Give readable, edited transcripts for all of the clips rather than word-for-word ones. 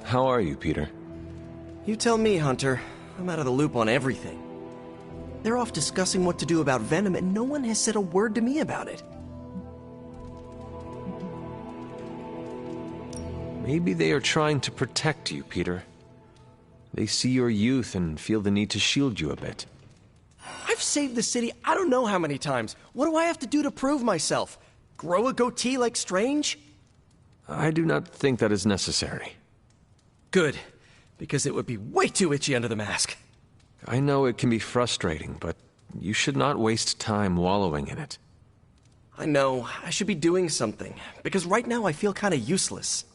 How are you, Peter? You tell me, Hunter. I'm out of the loop on everything. They're off discussing what to do about Venom, and no one has said a word to me about it. Maybe they are trying to protect you, Peter. They see your youth and feel the need to shield you a bit. I've saved the city I don't know how many times. What do I have to do to prove myself? Grow a goatee like Strange? I do not think that is necessary. Good, because it would be way too itchy under the mask. I know it can be frustrating, but you should not waste time wallowing in it. I know, I should be doing something, because right now I feel kinda useless.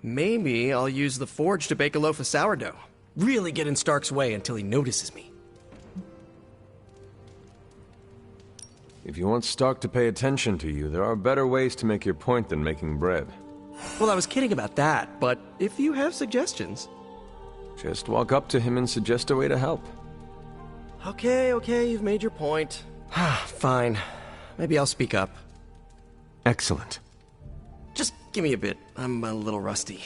Maybe I'll use the forge to bake a loaf of sourdough. Really get in Stark's way until he notices me. If you want Stark to pay attention to you, there are better ways to make your point than making bread. Well, I was kidding about that, but if you have suggestions... Just walk up to him and suggest a way to help. Okay, you've made your point. Fine. Maybe I'll speak up. Excellent. Just give me a bit. I'm a little rusty.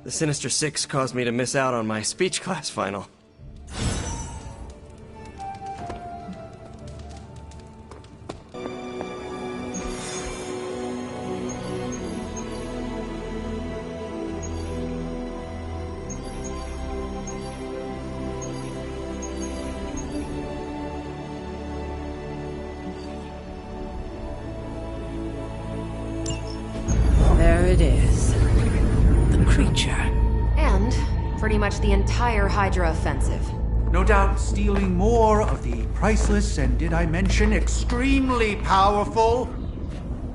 The Sinister Six caused me to miss out on my speech class final. There it is. The creature. And pretty much the entire Hydra offensive. No doubt stealing more of the priceless and, did I mention, extremely powerful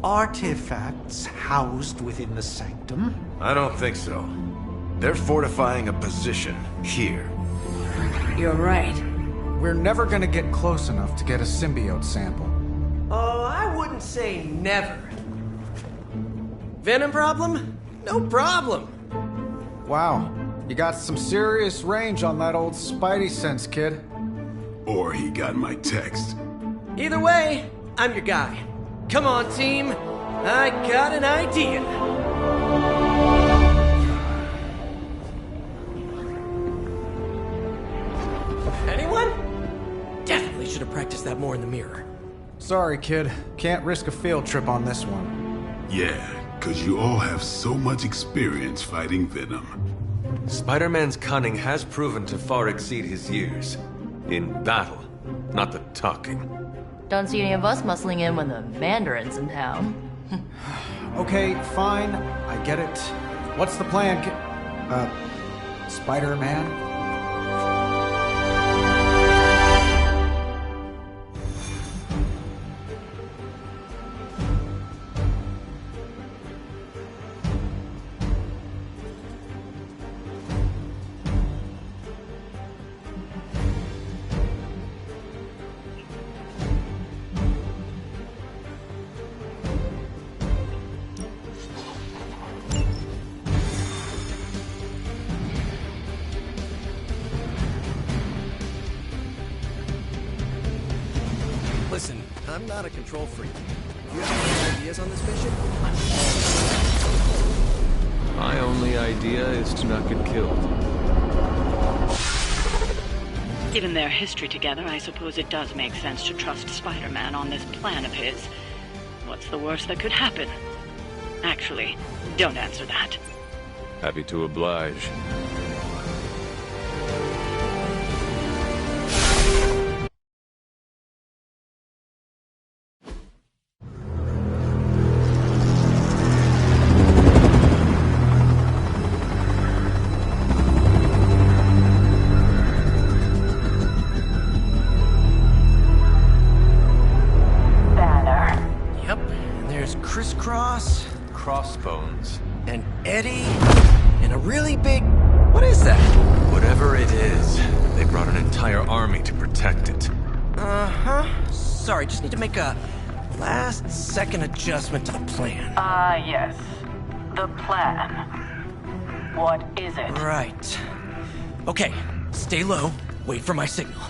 artifacts housed within the sanctum. I don't think so. They're fortifying a position here. You're right. We're never gonna get close enough to get a symbiote sample. Oh, I wouldn't say never. Venom problem? No problem. Wow, you got some serious range on that old Spidey sense, kid. Or he got my text. Either way, I'm your guy. Come on, team. I got an idea. Anyone? Definitely should have practiced that more in the mirror. Sorry, kid. Can't risk a field trip on this one. Yeah, 'cause you all have so much experience fighting Venom. Spider-Man's cunning has proven to far exceed his years. In battle, not the talking. Don't see any of us muscling in when the Mandarin's in town. Okay, fine. I get it. What's the plan, Spider-Man? Listen, I'm not a control freak. Do you have any ideas on this mission? My only idea is to not get killed. Given their history together, I suppose it does make sense to trust Spider-Man on this plan of his. What's the worst that could happen? Actually, don't answer that. Happy to oblige. Crisscross, Crossbones. and Eddie, and a really big... What is that? Whatever it is, they brought an entire army to protect it. Uh-huh. Sorry, just need to make a last-second adjustment to the plan. Yes. The plan. What is it? Right. Okay, stay low, wait for my signal.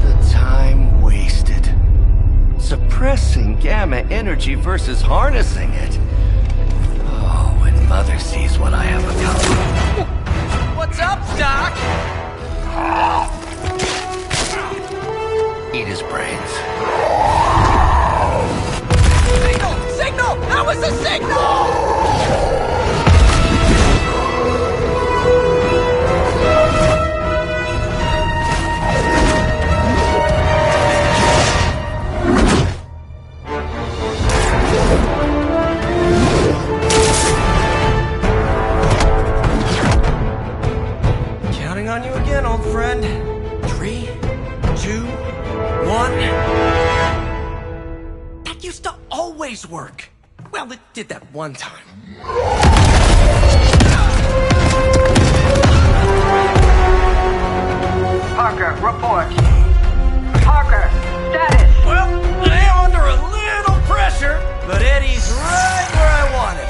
The time wasted. Suppressing gamma energy versus harnessing it. Oh, when Mother Did that one time. Parker, report. Parker, status. Well, I am under a little pressure, but Eddie's right where I want him.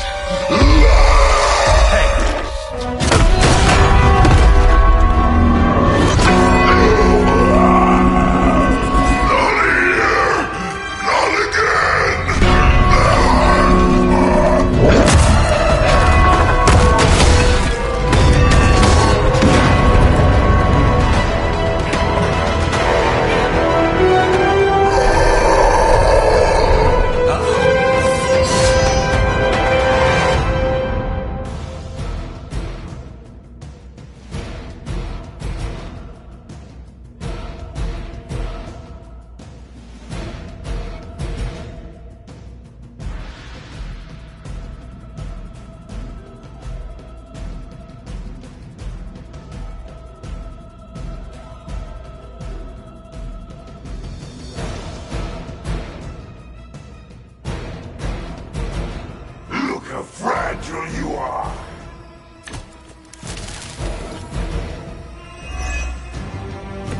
Look how fragile you are.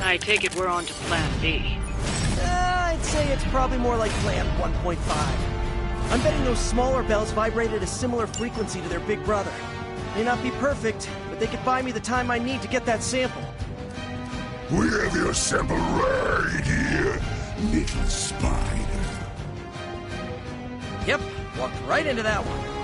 I take it we're on to Plan B. I'd say it's probably more like Plan 1.5. I'm betting those smaller bells vibrate at a similar frequency to their big brother. May not be perfect, but they could buy me the time I need to get that sample. We have your sample right here, little spider. Yep, walked right into that one.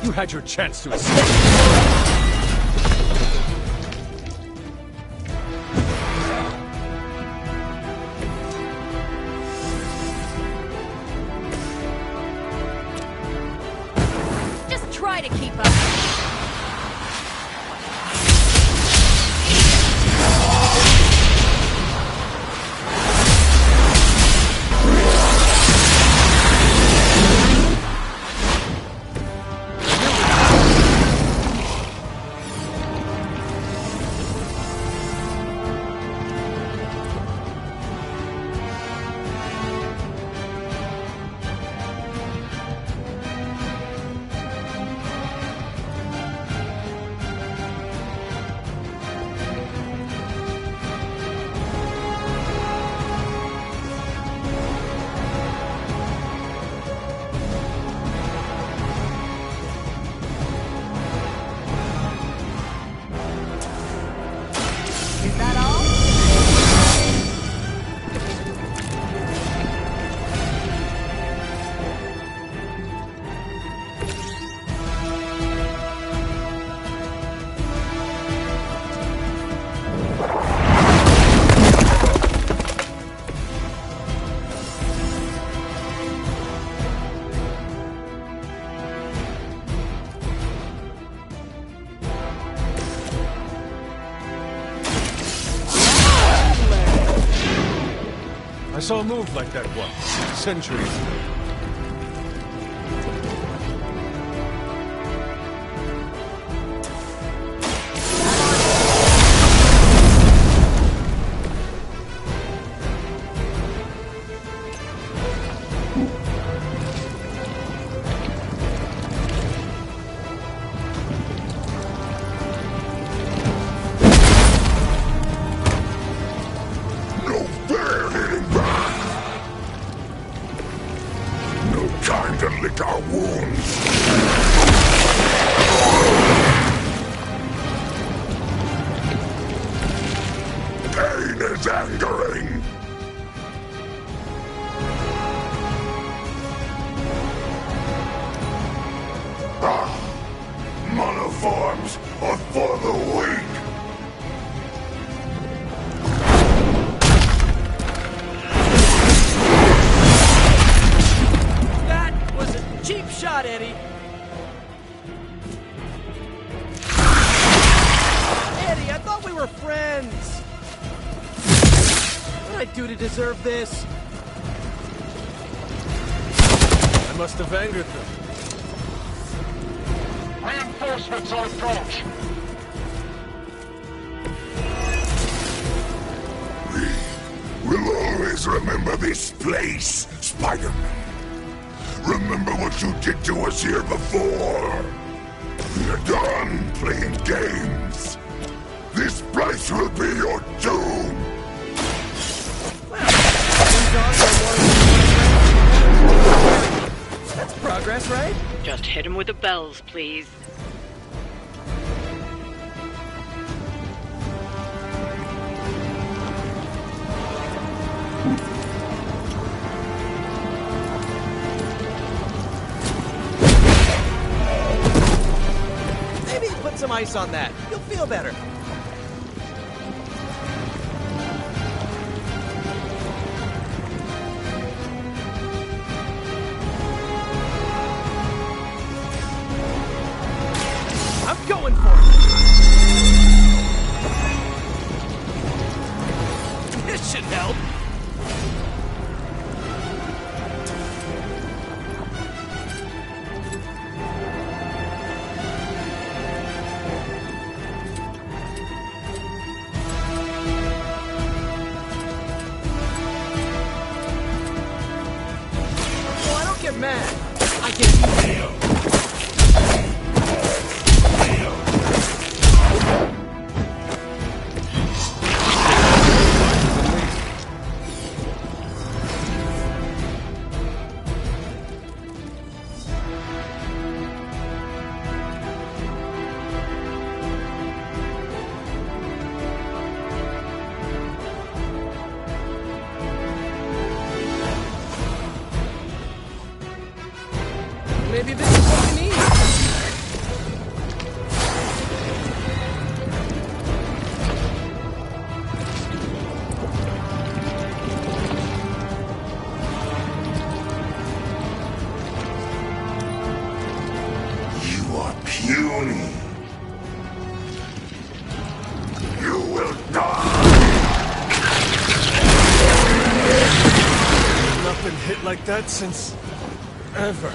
You had your chance to escape. Just try to keep up. Is that all? I saw a move like that once, centuries ago. No fair hitting back. No time to lick our wounds. Pain is angering. Monoforms are for the weak. friends! What'd I do to deserve this? I must have angered them. Reinforcements on approach. We'll always remember this place, Spider-Man. Remember what you did to us here before. We're done playing games. This place will be your doom. That's progress, right? Just hit him with the bells, please. Maybe put some ice on that. You'll feel better. I'm going for it. This should help. Man, I can maybe this is what we need. You are puny. You will die. I've not been hit like that since... ever.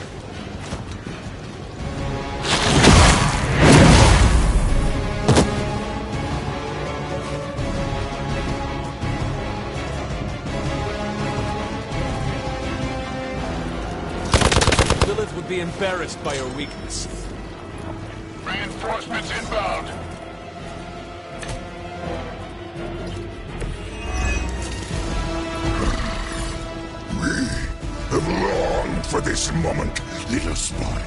Lilith would be embarrassed by her weakness. Reinforcements inbound. We have longed for this moment, little spider.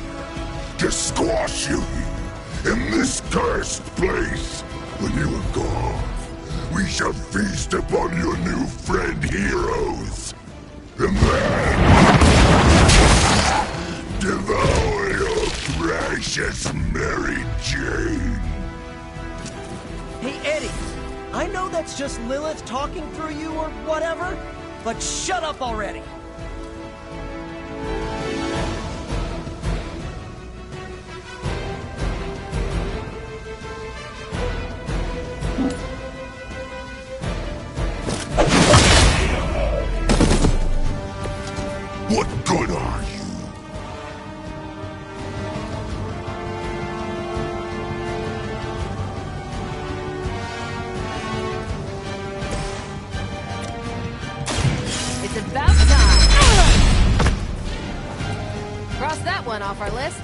To squash you here, in this cursed place. When you are gone, we shall feast upon your new friend heroes. And then... devour your precious Mary Jane. Hey, Eddie, I know that's just Lilith talking through you or whatever, but shut up already. What good are you? It's about time! Cross that one off our list.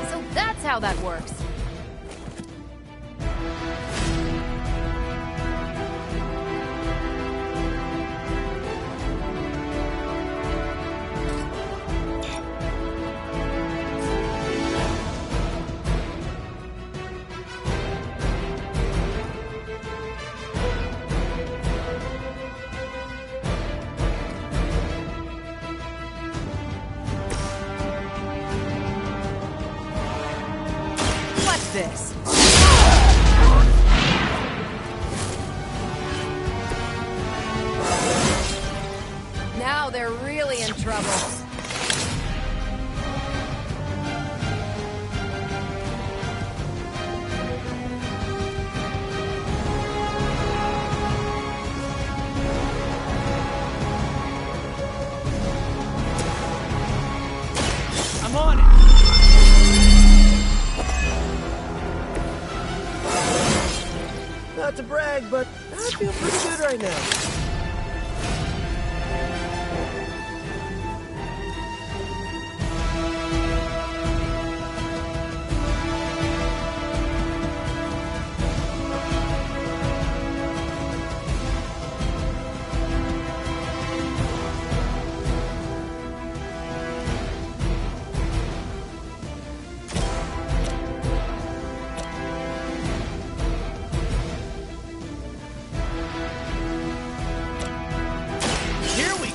So that's how that works. this. Now they're really in trouble. I'm on it! Not to brag, but I feel pretty good right now.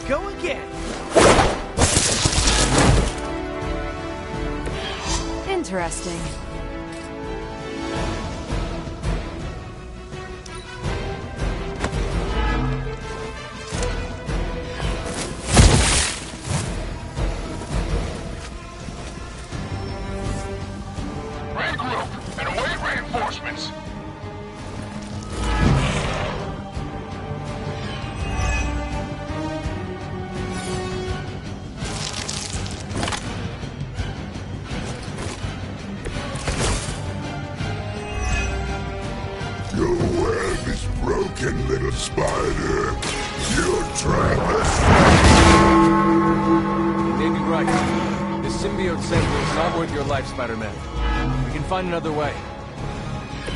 Go again. Interesting. Regroup and await reinforcements. Your web is broken, little spider. Your trap is... They may be right. This symbiote sample is not worth your life, Spider-Man. We can find another way.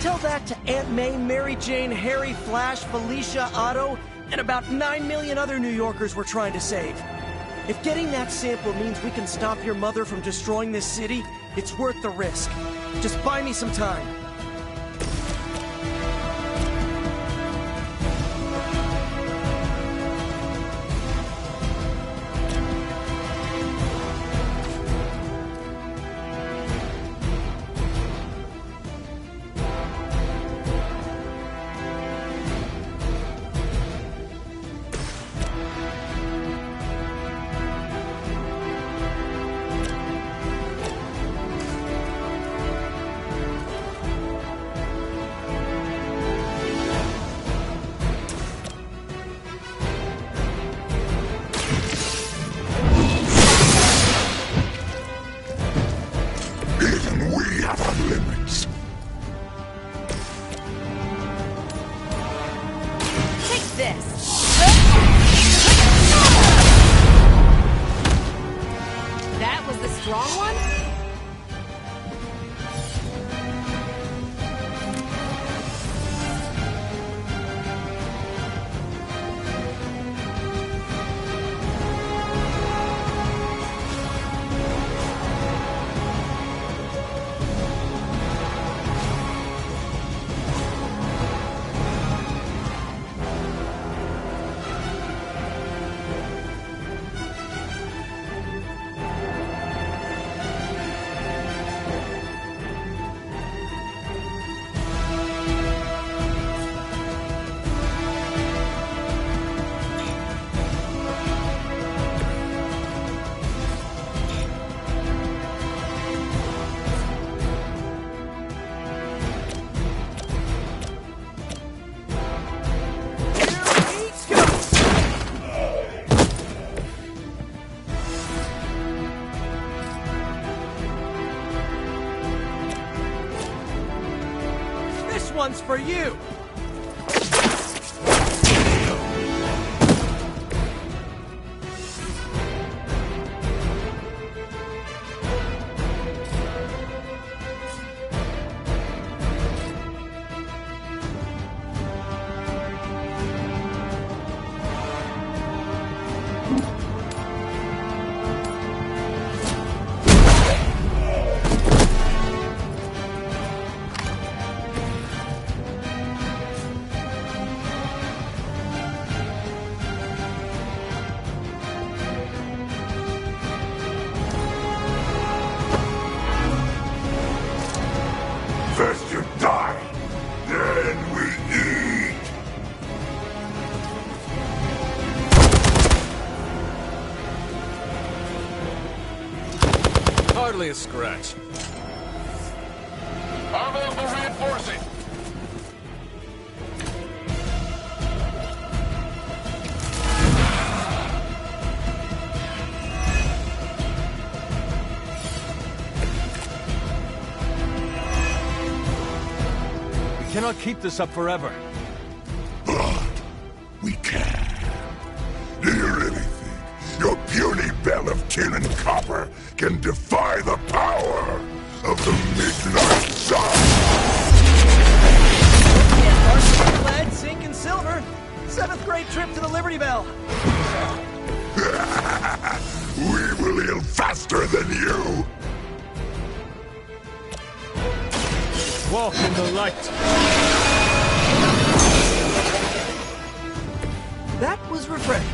Tell that to Aunt May, Mary Jane, Harry, Flash, Felicia, Otto, and about 9 million other New Yorkers we're trying to save. If getting that sample means we can stop your mother from destroying this city, it's worth the risk. Just buy me some time. Even we have our limits. Take this. That was the strong one? This one's for you! only a scratch. Armor for reinforcing. We cannot keep this up forever. But we can. Do you really think your puny bell of tin and copper can defy the power of the midnight sun? Yeah, varsity lead, zinc, and silver. 7th grade trip to the Liberty Bell. We will heal faster than you. Walk in the light. That was refreshing.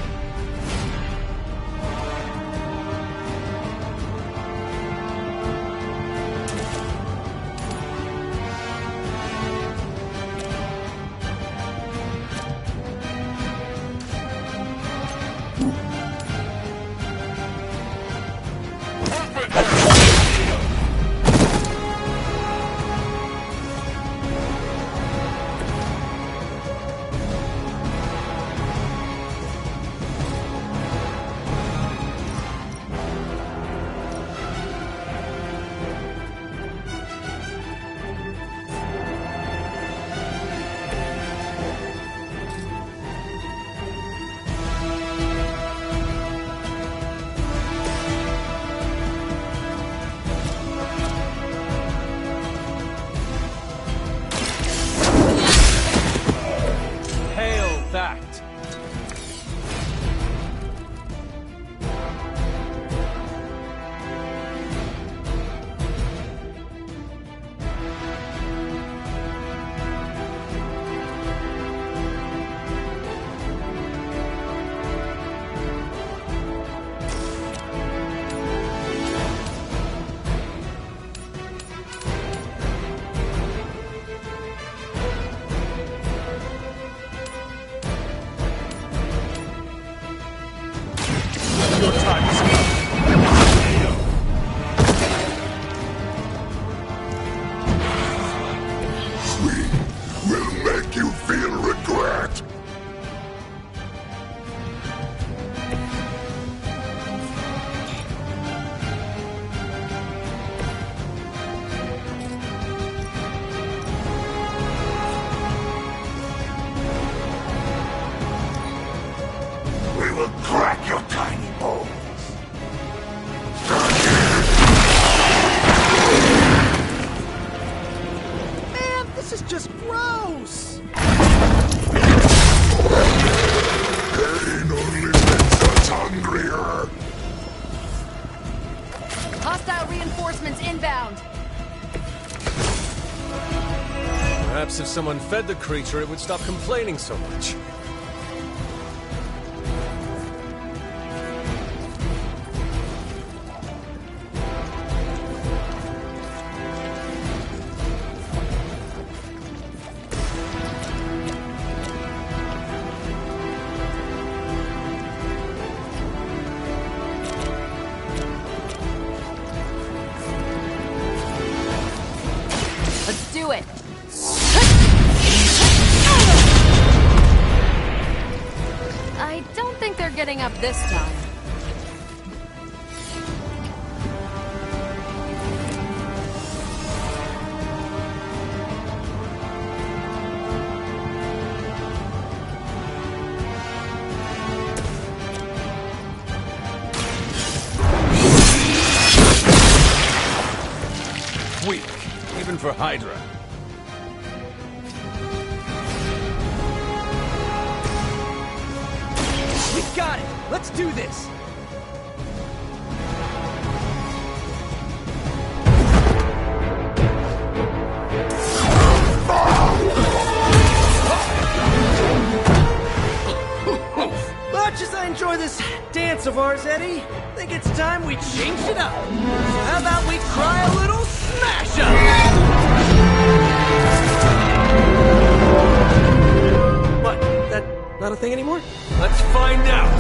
Hail that. Your time is up. We will make you feel regret. We will crack your tiny bones. Man, this is just gross. Pain only makes us hungrier. Hostile reinforcements inbound. Perhaps if someone fed the creature, it would stop complaining so much. Let's do it. I don't think they're getting up this time. Weak, even for Hydra. We got it. Let's do this. Much as I enjoy this dance of ours, Eddie, I think it's time we changed it up. How about we try a little smash up? What? That not a thing anymore? Let's find out.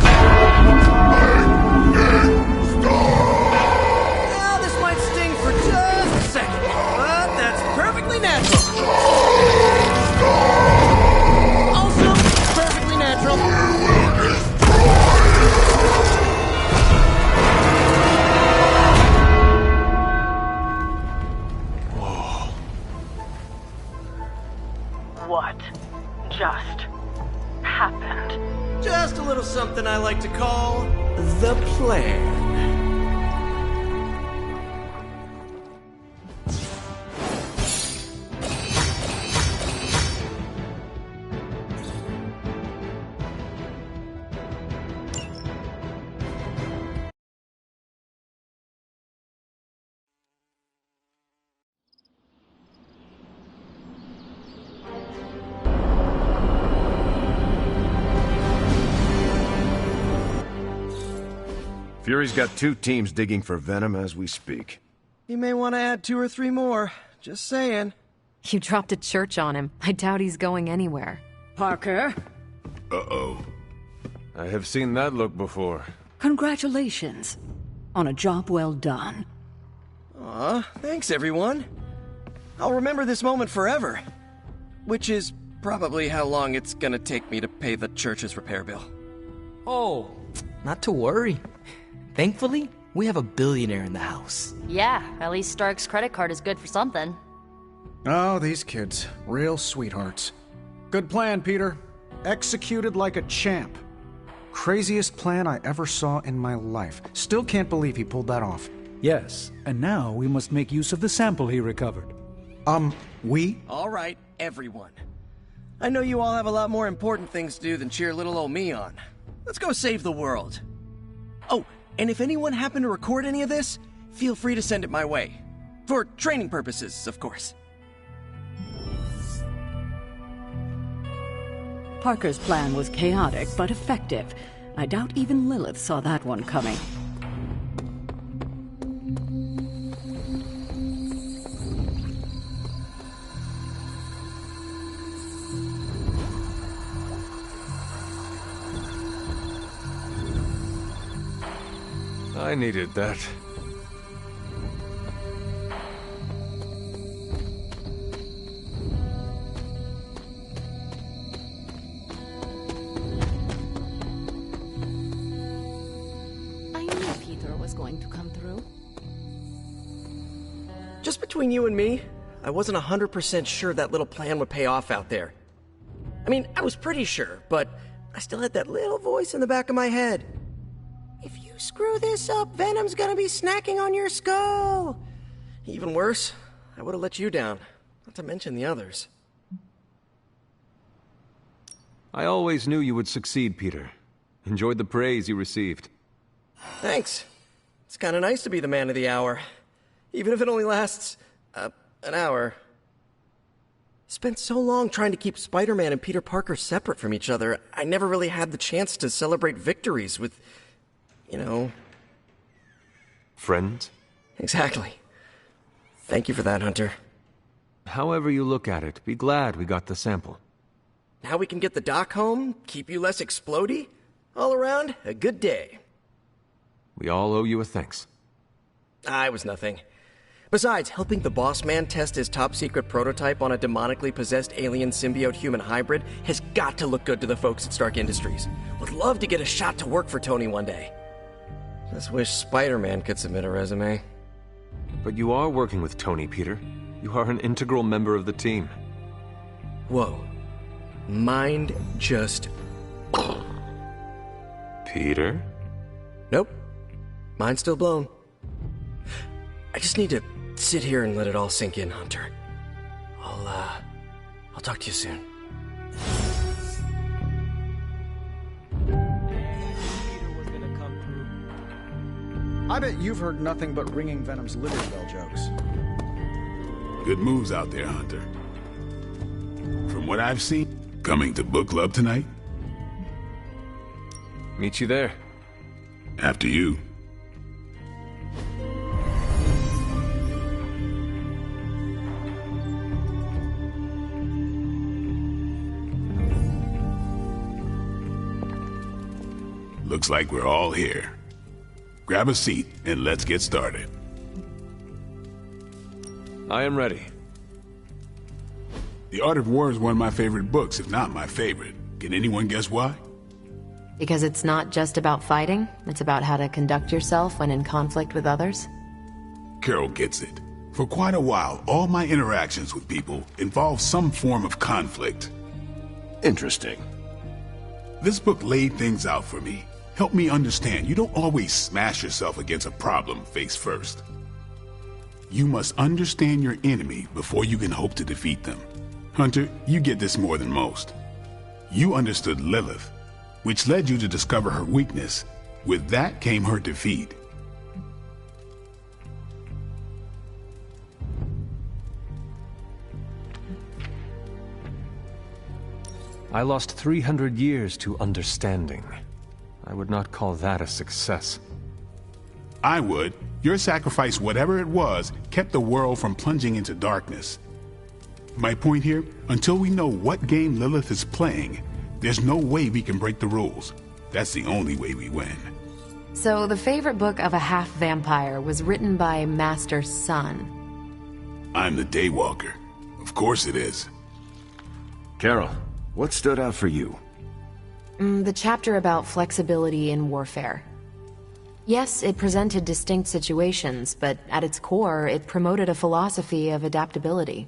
Well, this might sting happened? Just a little something I like to call the plan. Fury's got 2 teams digging for Venom as we speak. You may want to add 2 or 3 more. Just saying. You dropped a church on him. I doubt he's going anywhere. Parker, Uh-oh. I have seen that look before. congratulations on a job well done. Aw, thanks everyone. I'll remember this moment forever. Which is probably how long it's gonna take me to pay the church's repair bill. Oh, not to worry. Thankfully, we have a billionaire in the house. Yeah, at least Stark's credit card is good for something. Oh, these kids. Real sweethearts. Good plan, Peter. Executed like a champ. Craziest plan I ever saw in my life. Still can't believe he pulled that off. Yes, and now we must make use of the sample he recovered. We? Alright, everyone. I know you all have a lot more important things to do than cheer little old me on. Let's go save the world. Oh, and if anyone happened to record any of this, feel free to send it my way. For training purposes, of course. Parker's plan was chaotic but effective. I doubt even Lilith saw that one coming. I needed that. I knew Peter was going to come through. Just between you and me, I wasn't 100% sure that little plan would pay off out there. I mean, I was pretty sure, but I still had that little voice in the back of my head. If you screw this up, Venom's gonna be snacking on your skull. Even worse, I would have let you down, not to mention the others. I always knew you would succeed, Peter. Enjoyed the praise you received. Thanks. It's kinda nice to be the man of the hour. Even if it only lasts, an hour. Spent so long trying to keep Spider-Man and Peter Parker separate from each other, I never really had the chance to celebrate victories with, you know... Friends? Exactly. Thank you for that, Hunter. However you look at it, be glad we got the sample. Now we can get the doc home, keep you less explodey. All around, a good day. We all owe you a thanks. I was nothing. Besides, helping the boss man test his top-secret prototype on a demonically possessed alien symbiote human hybrid has got to look good to the folks at Stark Industries. Would love to get a shot to work for Tony one day. Just wish Spider-Man could submit a resume. But you are working with Tony, Peter. You are an integral member of the team. Whoa. Mind just... Peter? Nope. Mind's still blown. I just need to sit here and let it all sink in, Hunter. I'll talk to you soon. I bet you've heard nothing but ringing Venom's Liberty Bell jokes. Good moves out there, Hunter. From what I've seen, coming to book club tonight? Meet you there. After you. Looks like we're all here. Grab a seat and let's get started. I am ready. The Art of War is one of my favorite books, if not my favorite. Can anyone guess why? Because it's not just about fighting, it's about how to conduct yourself when in conflict with others. Carol gets it. For quite a while, all my interactions with people involve some form of conflict. Interesting. This book laid things out for me. Help me understand, you don't always smash yourself against a problem face first. You must understand your enemy before you can hope to defeat them. Hunter, you get this more than most. You understood Lilith, which led you to discover her weakness. With that came her defeat. I lost 300 years to understanding. I would not call that a success. I would. Your sacrifice, whatever it was, kept the world from plunging into darkness. My point here, until we know what game Lilith is playing, there's no way we can break the rules. That's the only way we win. So the favorite book of a half-vampire was written by Master's son. I'm the Daywalker. Of course it is. Carol, what stood out for you? The chapter about flexibility in warfare. Yes, it presented distinct situations, but at its core, it promoted a philosophy of adaptability.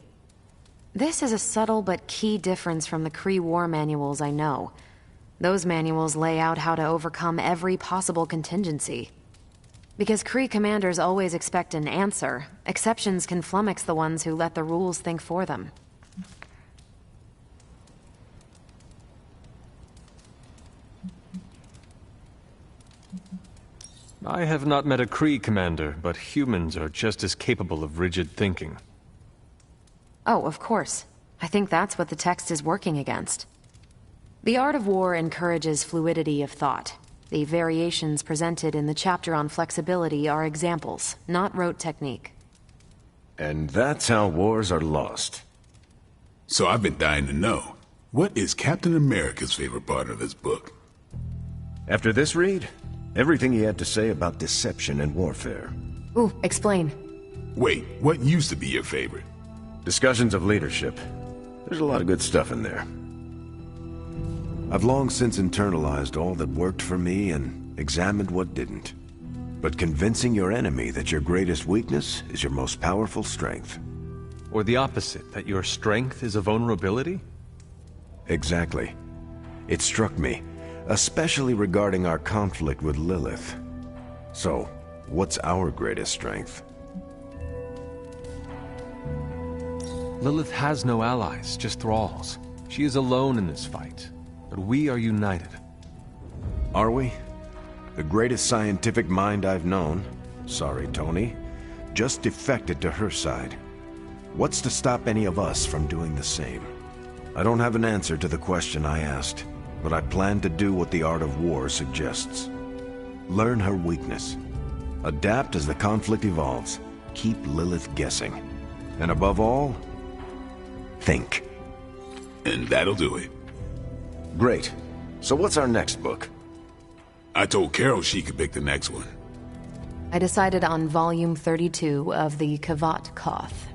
This is a subtle but key difference from the Kree war manuals I know. Those manuals lay out how to overcome every possible contingency. Because Kree commanders always expect an answer, exceptions can flummox the ones who let the rules think for them. I have not met a Kree commander, but humans are just as capable of rigid thinking. Oh, of course. I think that's what the text is working against. The art of war encourages fluidity of thought. The variations presented in the chapter on flexibility are examples, not rote technique. And that's how wars are lost. So I've been dying to know, what is Captain America's favorite part of this book? After this read, everything he had to say about deception and warfare. Ooh, explain. Wait, what used to be your favorite? Discussions of leadership. There's a lot of good stuff in there. I've long since internalized all that worked for me and examined what didn't. But convincing your enemy that your greatest weakness is your most powerful strength. Or the opposite, that your strength is a vulnerability? Exactly. It struck me, especially regarding our conflict with Lilith. So, what's our greatest strength? Lilith has no allies, just thralls. She is alone in this fight, but we are united. Are we? The greatest scientific mind I've known, sorry Tony, just defected to her side. What's to stop any of us from doing the same? I don't have an answer to the question I asked, but I plan to do what the art of war suggests. Learn her weakness. Adapt as the conflict evolves. Keep Lilith guessing. And above all, think. And that'll do it. Great. So what's our next book? I told Carol she could pick the next one. I decided on volume 32 of the Kavat Koth.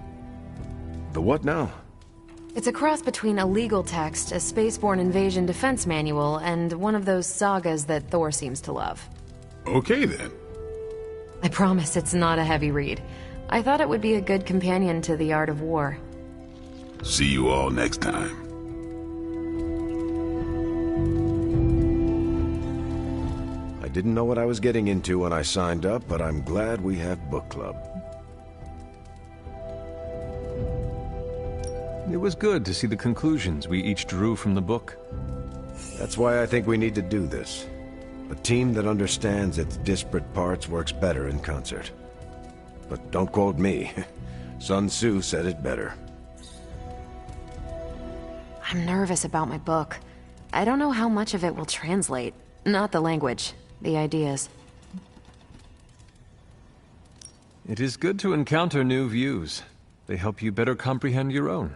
The what now? It's a cross between a legal text, a spaceborne invasion defense manual, and one of those sagas that Thor seems to love. Okay then. I promise it's not a heavy read. I thought it would be a good companion to the art of war. See you all next time. I didn't know what I was getting into when I signed up, but I'm glad we have book club. It was good to see the conclusions we each drew from the book. That's why I think we need to do this. A team that understands its disparate parts works better in concert. But don't quote me. Sun Tzu said it better. I'm nervous about my book. I don't know how much of it will translate. Not the language, the ideas. It is good to encounter new views. They help you better comprehend your own.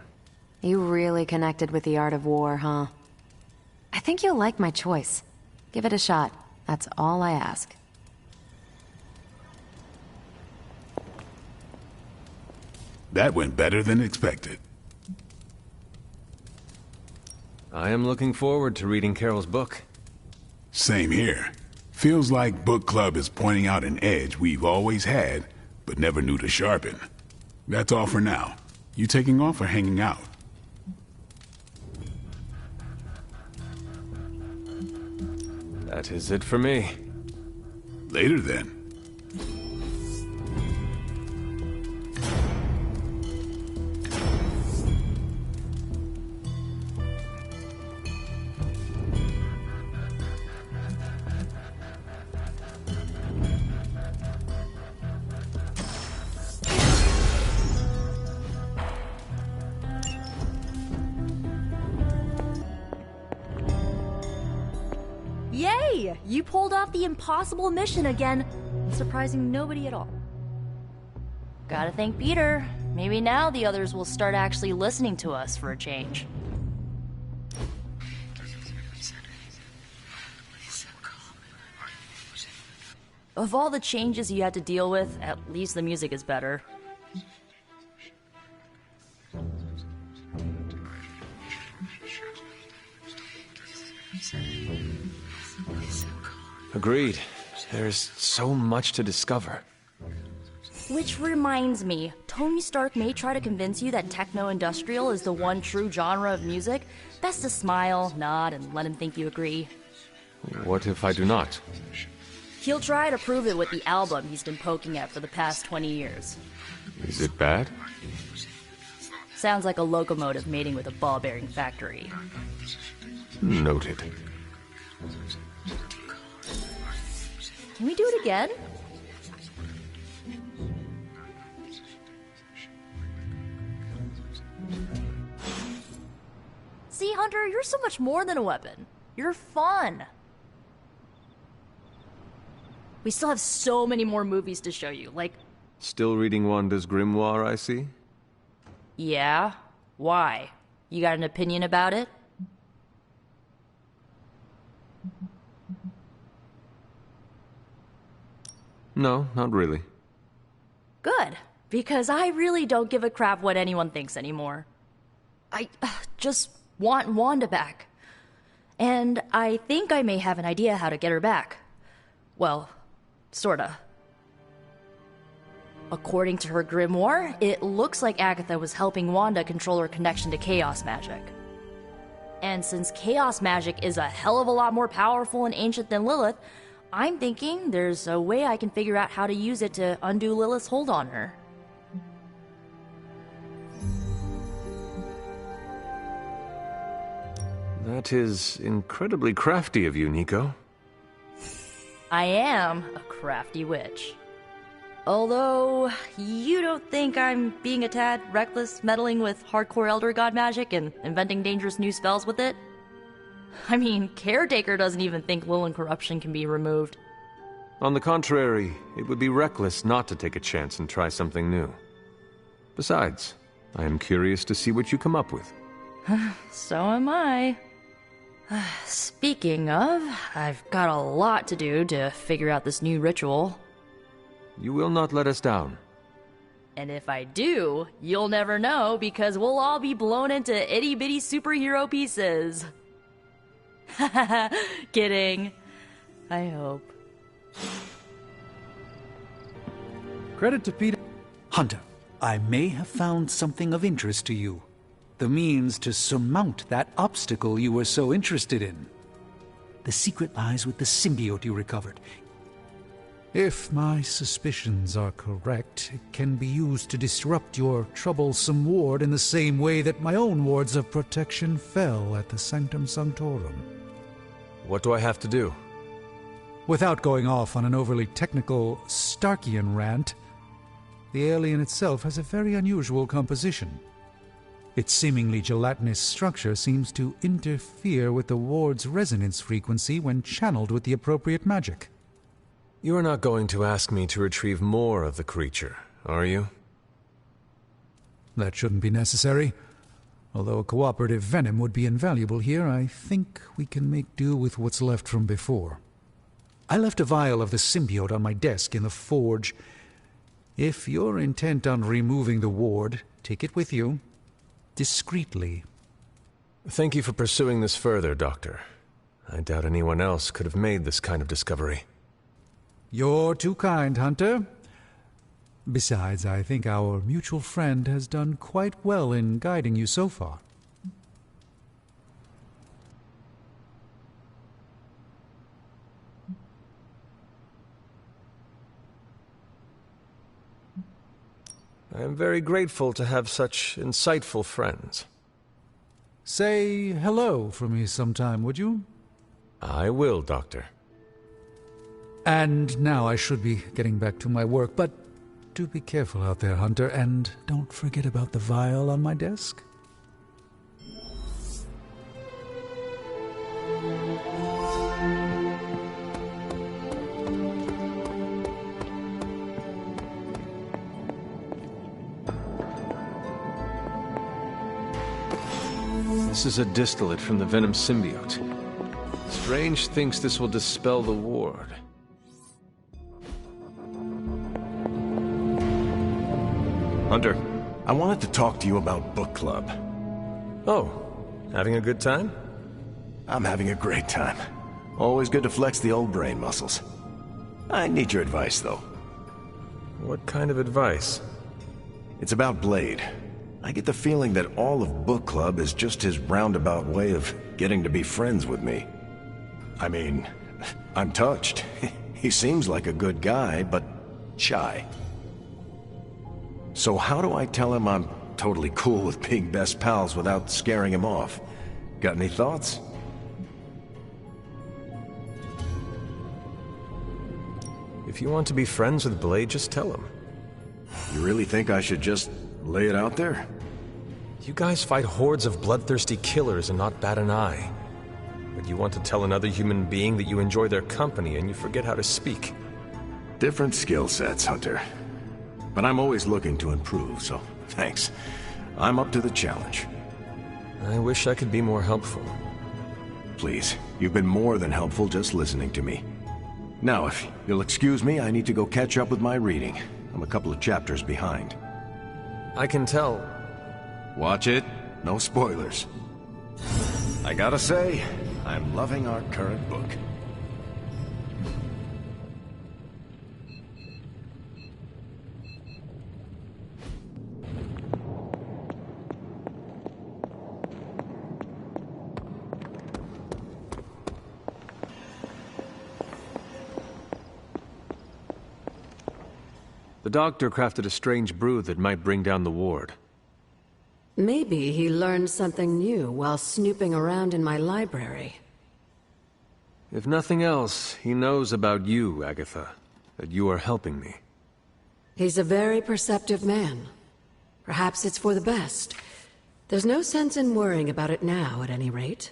You really connected with the art of war, huh? I think you'll like my choice. Give it a shot. That's all I ask. That went better than expected. I am looking forward to reading Carol's book. Same here. Feels like book club is pointing out an edge we've always had, but never knew to sharpen. That's all for now. You taking off or hanging out? That is it for me. Later then. Yay! You pulled off the impossible mission again, surprising nobody at all. Gotta thank Peter. Maybe now the others will start actually listening to us for a change. Of all the changes you had to deal with, at least the music is better. Agreed. There's so much to discover. Which reminds me, Tony Stark may try to convince you that techno-industrial is the one true genre of music. Best to smile, nod, and let him think you agree. What if I do not? He'll try to prove it with the album he's been poking at for the past 20 years. Is it bad? Sounds like a locomotive mating with a ball-bearing factory. Noted. Can we do it again? See, Hunter, you're so much more than a weapon. You're fun. We still have so many more movies to show you, like... Still reading Wanda's grimoire, I see? Yeah? Why? You got an opinion about it? No, not really. Good, because I really don't give a crap what anyone thinks anymore. I just want Wanda back. And I think I may have an idea how to get her back. Well, sorta. According to her grimoire, it looks like Agatha was helping Wanda control her connection to chaos magic. And since chaos magic is a hell of a lot more powerful and ancient than Lilith, I'm thinking there's a way I can figure out how to use it to undo Lilith's hold on her. That is incredibly crafty of you, Nico. I am a crafty witch. Although, you don't think I'm being a tad reckless, meddling with hardcore Elder God magic and inventing dangerous new spells with it? I mean, Caretaker doesn't even think Lilith corruption can be removed. On the contrary, it would be reckless not to take a chance and try something new. Besides, I am curious to see what you come up with. So am I. Speaking of, I've got a lot to do to figure out this new ritual. You will not let us down. And if I do, you'll never know because we'll all be blown into itty-bitty superhero pieces. Kidding. I hope. Credit to Peter. Hunter, I may have found something of interest to you. The means to surmount that obstacle you were so interested in. The secret lies with the symbiote you recovered. If my suspicions are correct, it can be used to disrupt your troublesome ward in the same way that my own wards of protection fell at the Sanctum Sanctorum. What do I have to do? Without going off on an overly technical Starkian rant, the alien itself has a very unusual composition. Its seemingly gelatinous structure seems to interfere with the ward's resonance frequency when channeled with the appropriate magic. You are not going to ask me to retrieve more of the creature, are you? That shouldn't be necessary. Although a cooperative venom would be invaluable here, I think we can make do with what's left from before. I left a vial of the symbiote on my desk in the forge. If you're intent on removing the ward, take it with you. Discreetly. Thank you for pursuing this further, Doctor. I doubt anyone else could have made this kind of discovery. You're too kind, Hunter. Besides, I think our mutual friend has done quite well in guiding you so far. I am very grateful to have such insightful friends. Say hello for me sometime, would you? I will, Doctor. And now I should be getting back to my work, but do be careful out there, Hunter, and don't forget about the vial on my desk. This is a distillate from the venom symbiote. Strange thinks this will dispel the ward. Hunter. I wanted to talk to you about book club. Oh, having a good time? I'm having a great time. Always good to flex the old brain muscles. I need your advice, though. What kind of advice? It's about Blade. I get the feeling that all of book club is just his roundabout way of getting to be friends with me. I mean, I'm touched. He seems like a good guy, but shy. So how do I tell him I'm totally cool with being best pals without scaring him off? Got any thoughts? If you want to be friends with Blade, just tell him. You really think I should just lay it out there? You guys fight hordes of bloodthirsty killers and not bat an eye. But you want to tell another human being that you enjoy their company and you forget how to speak. Different skill sets, Hunter. But I'm always looking to improve, so thanks. I'm up to the challenge. I wish I could be more helpful. Please, you've been more than helpful just listening to me. Now, if you'll excuse me, I need to go catch up with my reading. I'm a couple of chapters behind. I can tell. Watch it. No spoilers. I gotta say, I'm loving our current book. The doctor crafted a strange brew that might bring down the ward. Maybe he learned something new while snooping around in my library. If nothing else, he knows about you, Agatha. That you are helping me. He's a very perceptive man. Perhaps it's for the best. There's no sense in worrying about it now, at any rate.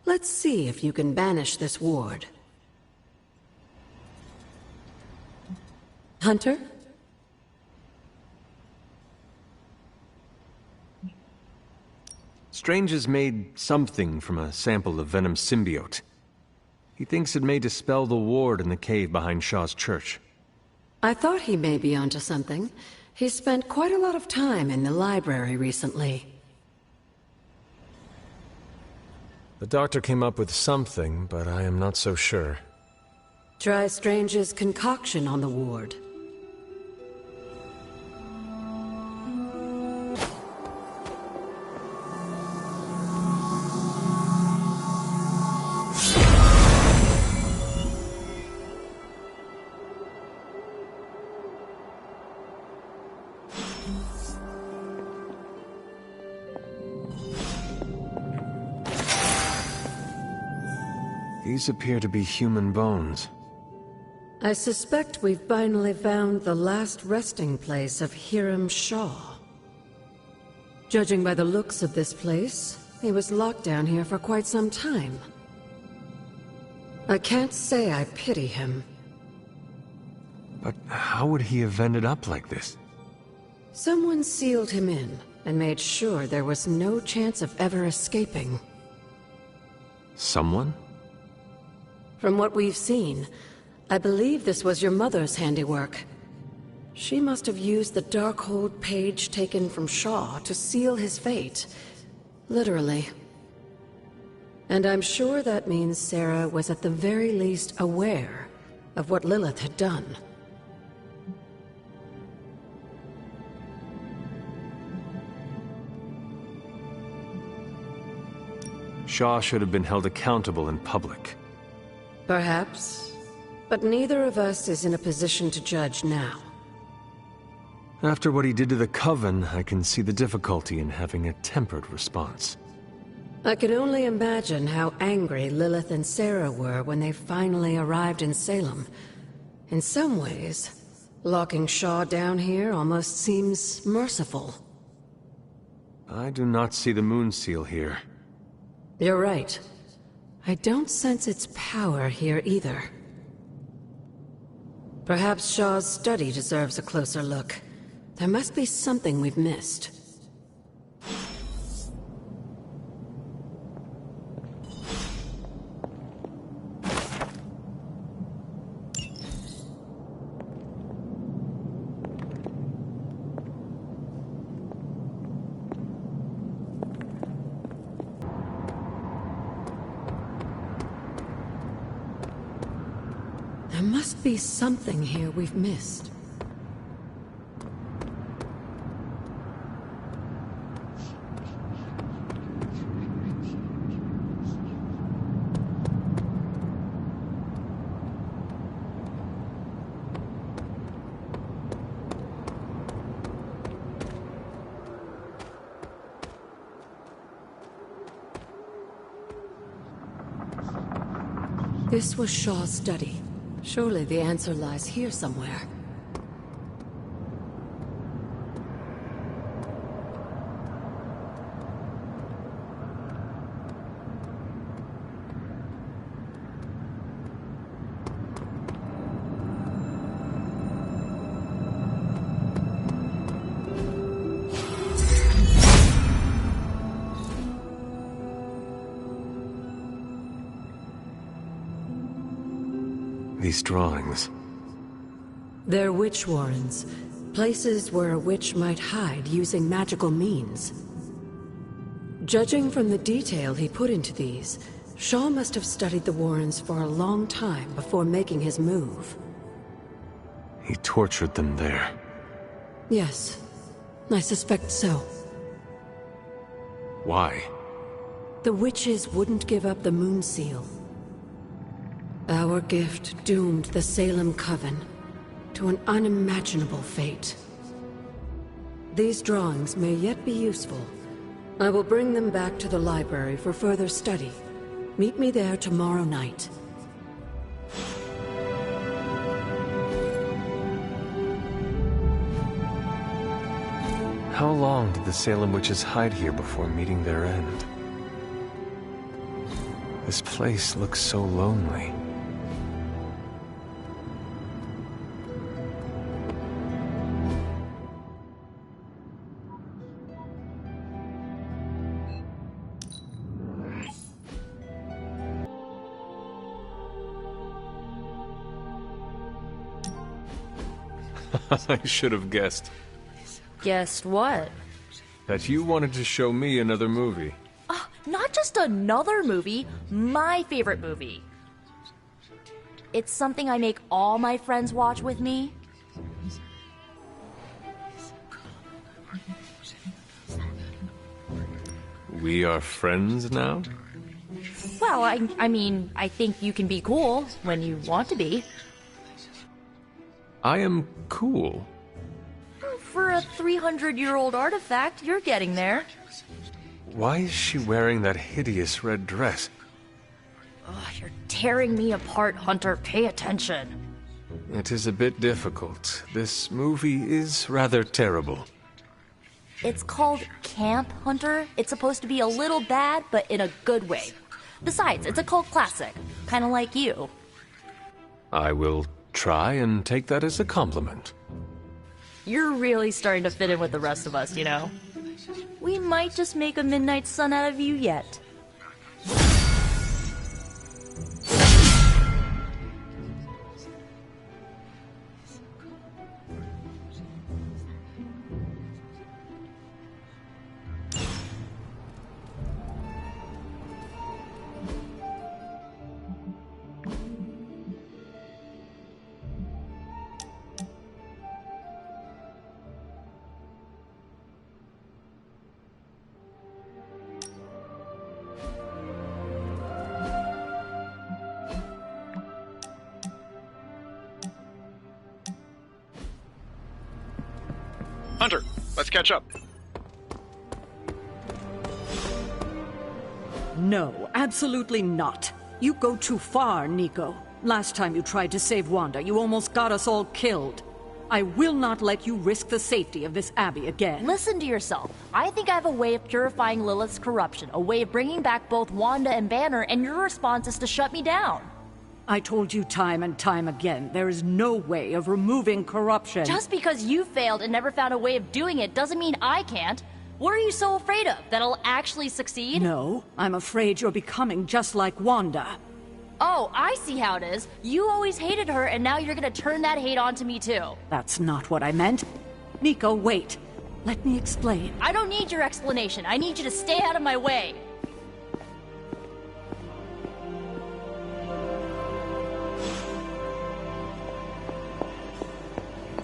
Let's see if you can banish this ward. Hunter? Strange has made something from a sample of venom symbiote. He thinks it may dispel the ward in the cave behind Shaw's church. I thought he may be onto something. He's spent quite a lot of time in the library recently. The doctor came up with something, but I am not so sure. Try Strange's concoction on the ward. These appear to be human bones. I suspect we've finally found the last resting place of Hiram Shaw. Judging by the looks of this place, he was locked down here for quite some time. I can't say I pity him. But how would he have ended up like this? Someone sealed him in and made sure there was no chance of ever escaping. Someone? From what we've seen, I believe this was your mother's handiwork. She must have used the Darkhold page taken from Shaw to seal his fate. Literally. And I'm sure that means Sarah was at the very least aware of what Lilith had done. Shaw should have been held accountable in public. Perhaps. But neither of us is in a position to judge now. After what he did to the Coven, I can see the difficulty in having a tempered response. I can only imagine how angry Lilith and Sarah were when they finally arrived in Salem. In some ways, locking Shaw down here almost seems merciful. I do not see the moon seal here. You're right. I don't sense its power here either. Perhaps Shaw's study deserves a closer look. There must be something we've missed. There must be something here we've missed. This was Shaw's study. Surely the answer lies here somewhere. These drawings. They're witch warrens, places where a witch might hide using magical means. Judging from the detail he put into these, Shaw must have studied the warrens for a long time before making his move. He tortured them there. Yes, I suspect so. Why? The witches wouldn't give up the moon seal. Our gift doomed the Salem Coven to an unimaginable fate. These drawings may yet be useful. I will bring them back to the library for further study. Meet me there tomorrow night. How long did the Salem witches hide here before meeting their end? This place looks so lonely. I should have guessed. Guessed what? That you wanted to show me another movie. Not just another movie, my favorite movie. It's something I make all my friends watch with me. We are friends now? Well, I mean, I think you can be cool when you want to be. I am cool. For a 300-year-old artifact, you're getting there. Why is she wearing that hideous red dress? You're tearing me apart, Hunter. Pay attention. It is a bit difficult. This movie is rather terrible. It's called Camp, Hunter. It's supposed to be a little bad, but in a good way. Besides, it's a cult classic. Kind of like you. I will try and take that as a compliment. You're really starting to fit in with the rest of us, you know? We might just make a midnight sun out of you yet. Hunter, let's catch up. No, absolutely not. You go too far, Nico. Last time you tried to save Wanda, you almost got us all killed. I will not let you risk the safety of this abbey again. Listen to yourself. I think I have a way of purifying Lilith's corruption, a way of bringing back both Wanda and Banner, and your response is to shut me down. I told you time and time again, there is no way of removing corruption. Just because you failed and never found a way of doing it doesn't mean I can't. What are you so afraid of? That I'll actually succeed? No, I'm afraid you're becoming just like Wanda. Oh, I see how it is. You always hated her, and now you're gonna turn that hate onto me too. That's not what I meant. Nico, wait. Let me explain. I don't need your explanation. I need you to stay out of my way.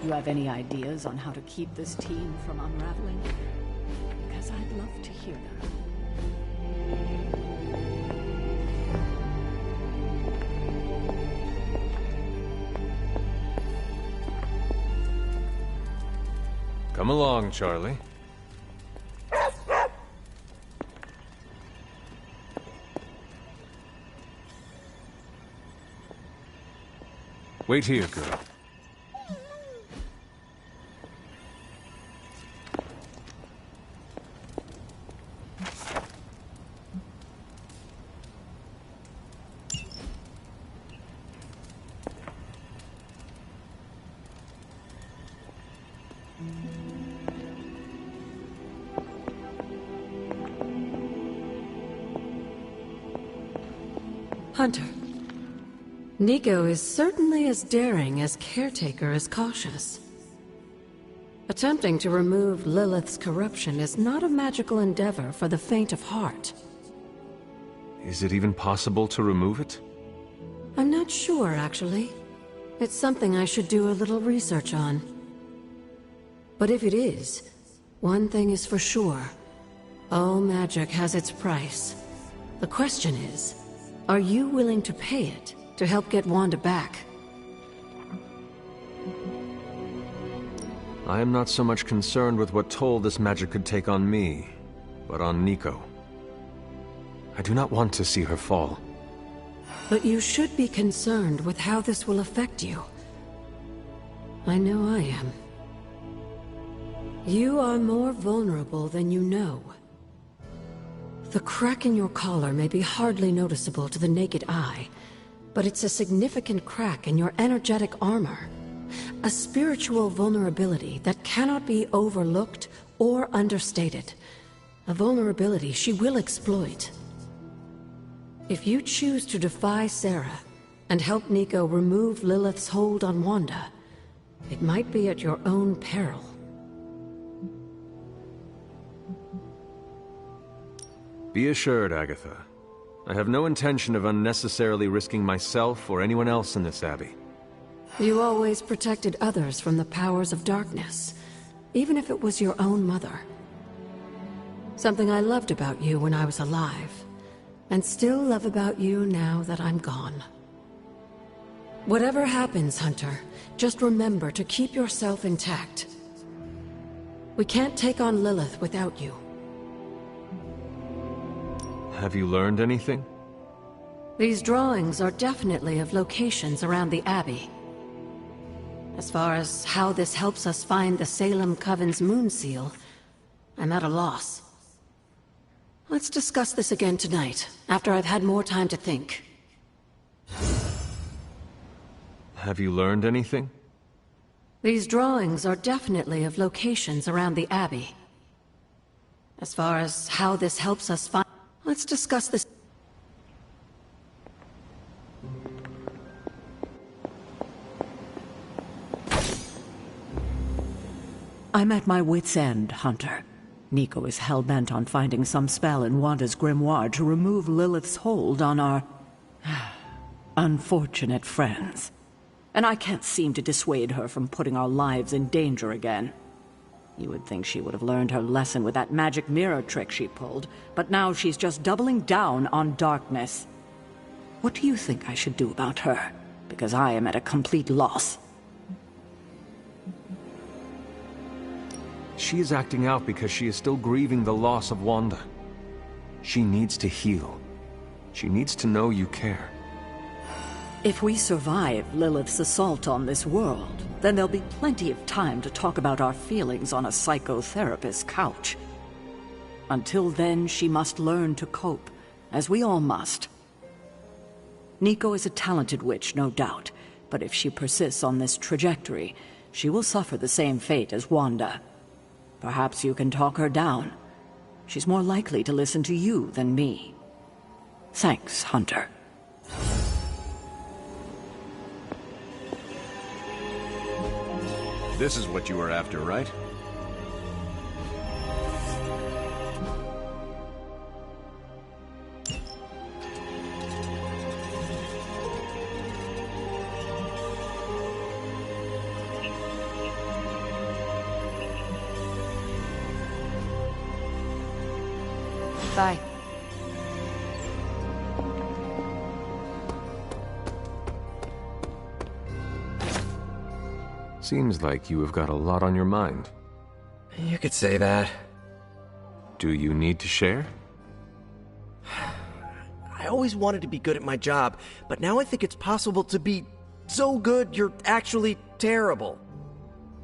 You have any ideas on how to keep this team from unraveling? Because I'd love to hear them. Come along, Charlie. Wait here, girl. Hunter. Nico is certainly as daring as Caretaker is cautious. Attempting to remove Lilith's corruption is not a magical endeavor for the faint of heart. Is it even possible to remove it? I'm not sure, actually. It's something I should do a little research on. But if it is, one thing is for sure. All magic has its price. The question is, are you willing to pay it to help get Wanda back? I am not so much concerned with what toll this magic could take on me, but on Nico. I do not want to see her fall. But you should be concerned with how this will affect you. I know I am. You are more vulnerable than you know. The crack in your collar may be hardly noticeable to the naked eye, but it's a significant crack in your energetic armor. A spiritual vulnerability that cannot be overlooked or understated. A vulnerability she will exploit. If you choose to defy Sarah and help Nico remove Lilith's hold on Wanda, it might be at your own peril. Be assured, Agatha. I have no intention of unnecessarily risking myself or anyone else in this abbey. You always protected others from the powers of darkness, even if it was your own mother. Something I loved about you when I was alive, and still love about you now that I'm gone. Whatever happens, Hunter, just remember to keep yourself intact. We can't take on Lilith without you. Have you learned anything? These drawings are definitely of locations around the Abbey. As far as how this helps us find the Salem Coven's moon seal, I'm at a loss. Let's discuss this again tonight, after I've had more time to think. Have you learned anything? These drawings are definitely of locations around the Abbey. As far as how this helps us find... Let's discuss this. I'm at my wit's end, Hunter. Nico is hell-bent on finding some spell in Wanda's grimoire to remove Lilith's hold on our... unfortunate friends. And I can't seem to dissuade her from putting our lives in danger again. You would think she would have learned her lesson with that magic mirror trick she pulled, but now she's just doubling down on darkness. What do you think I should do about her? Because I am at a complete loss. She is acting out because she is still grieving the loss of Wanda. She needs to heal. She needs to know you care. If we survive Lilith's assault on this world, then there'll be plenty of time to talk about our feelings on a psychotherapist's couch. Until then, she must learn to cope, as we all must. Nico is a talented witch, no doubt, but if she persists on this trajectory, she will suffer the same fate as Wanda. Perhaps you can talk her down. She's more likely to listen to you than me. Thanks, Hunter. This is what you were after, right? Bye. Seems like you have got a lot on your mind. You could say that. Do you need to share? I always wanted to be good at my job, but now I think it's possible to be so good you're actually terrible.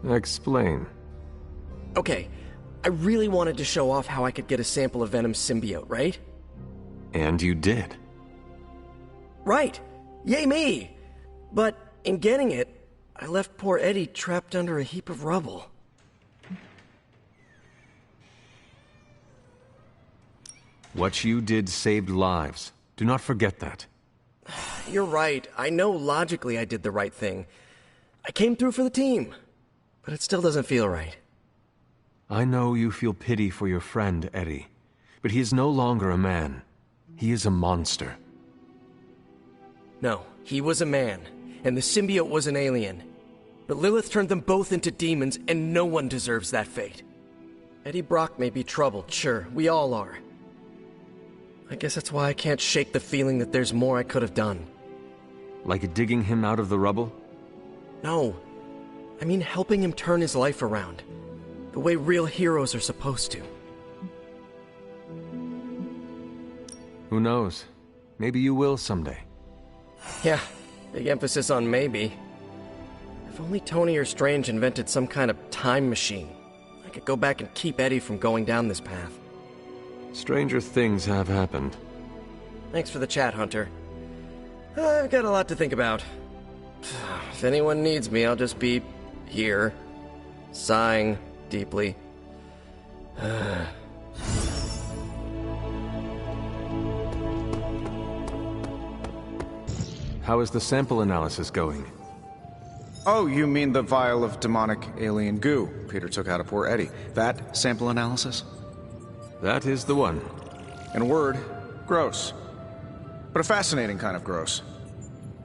Explain. Okay, I really wanted to show off how I could get a sample of Venom's symbiote, right? And you did. Right! Yay me! But in getting it, I left poor Eddie trapped under a heap of rubble. What you did saved lives. Do not forget that. You're right. I know logically I did the right thing. I came through for the team. But it still doesn't feel right. I know you feel pity for your friend, Eddie. But he is no longer a man. He is a monster. No, he was a man. And the symbiote was an alien. But Lilith turned them both into demons, and no one deserves that fate. Eddie Brock may be troubled, sure. We all are. I guess that's why I can't shake the feeling that there's more I could have done. Like digging him out of the rubble? No. I mean helping him turn his life around. The way real heroes are supposed to. Who knows? Maybe you will someday. Yeah, big emphasis on maybe. If only Tony or Strange invented some kind of time machine, I could go back and keep Eddie from going down this path. Stranger things have happened. Thanks for the chat, Hunter. I've got a lot to think about. If anyone needs me, I'll just be here, sighing deeply. How is the sample analysis going? Oh, you mean the vial of demonic alien goo Peter took out of poor Eddie. That sample analysis? That is the one. In a word, gross. But a fascinating kind of gross.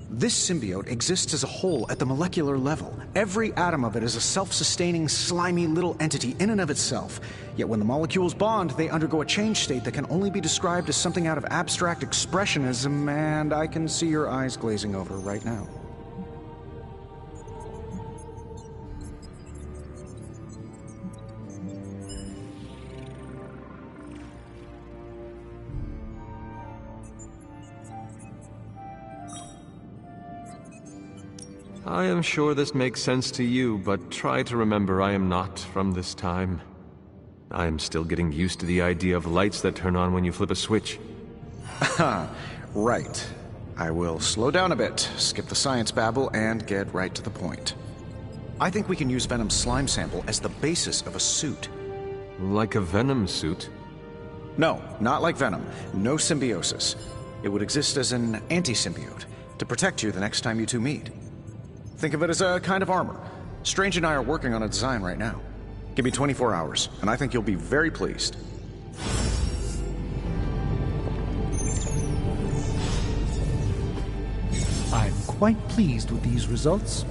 This symbiote exists as a whole at the molecular level. Every atom of it is a self-sustaining, slimy little entity in and of itself. Yet when the molecules bond, they undergo a change state that can only be described as something out of abstract expressionism, and I can see your eyes glazing over right now. I am sure this makes sense to you, but try to remember I am not from this time. I am still getting used to the idea of lights that turn on when you flip a switch. Right. I will slow down a bit, skip the science babble, and get right to the point. I think we can use Venom's slime sample as the basis of a suit. Like a Venom suit? No, not like Venom. No symbiosis. It would exist as an anti-symbiote, to protect you the next time you two meet. Think of it as a kind of armor. Strange and I are working on a design right now. Give me 24 hours, and I think you'll be very pleased. I'm quite pleased with these results.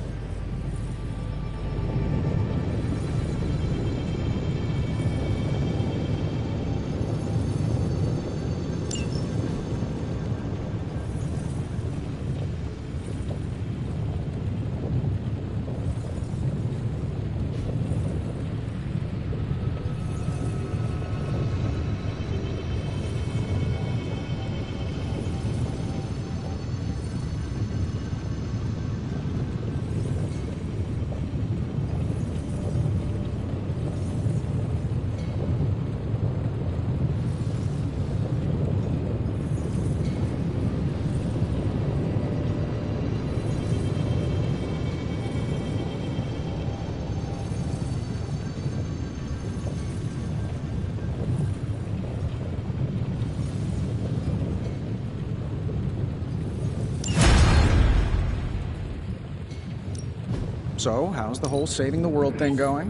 So, how's the whole saving the world thing going?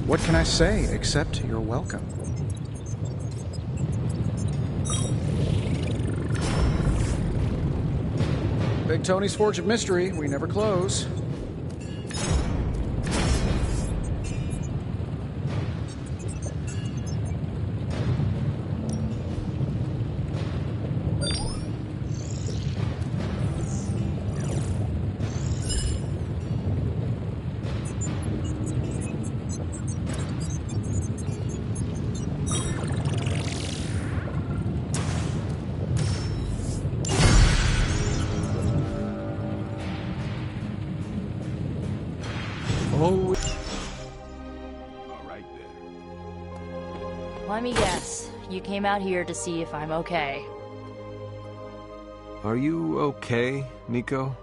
What can I say except you're welcome? Big Tony's Forge of Mystery, we never close. Oh. All right then. Let me guess. You came out here to see if I'm okay. Are you okay, Nico?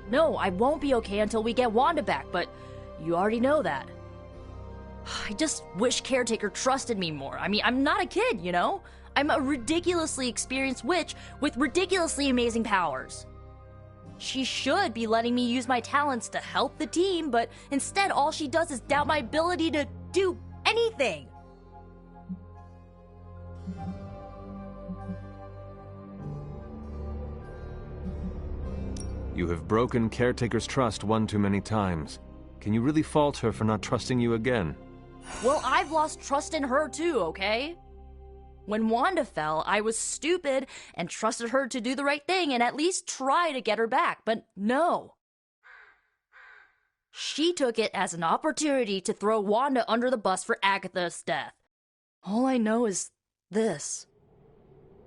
No, I won't be okay until we get Wanda back, but you already know that. I just wish Caretaker trusted me more. I mean, I'm not a kid, you know? I'm a ridiculously experienced witch with ridiculously amazing powers. She should be letting me use my talents to help the team, but instead all she does is doubt my ability to do anything. You have broken Caretaker's trust one too many times. Can you really fault her for not trusting you again? Well, I've lost trust in her too, okay? When Wanda fell, I was stupid and trusted her to do the right thing and at least try to get her back, but no. She took it as an opportunity to throw Wanda under the bus for Agatha's death. All I know is this.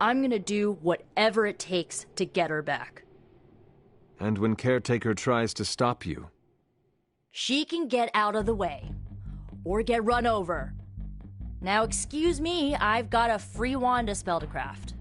I'm gonna do whatever it takes to get her back. And when Caretaker tries to stop you? She can get out of the way. Or get run over. Now excuse me, I've got a free Wanda spell to craft.